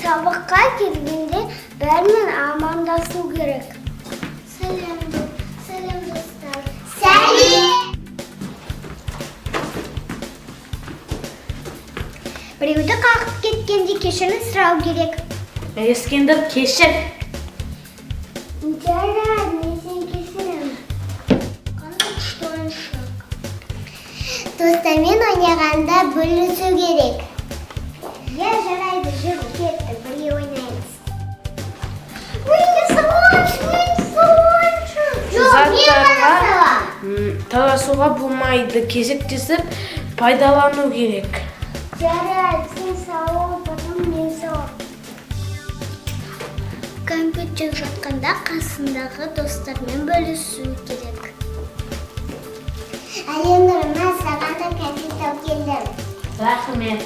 сабаққа келгенде бәрімен амандасу керек. Сәлем достар. Сәлем. Біреуді қағып кеткенде кешірім сұрау керек. Ескендір, кешір. Жарайды, мен сен кешірем. Қандай күшті ойыншық. Достармен ойнағанда бөлісу керек. Я жарайды, жүр, кетті, бірге ойнаймыз. Заттарға таласуға болмайды, кезектесіп пайдалану керек. Жарайды, сен сау, потом мен сау. Компьютер жатқанда қасындағы достармен бөлісу керек. Әлемдір, мен саған да компьютер келдім. Рахмет.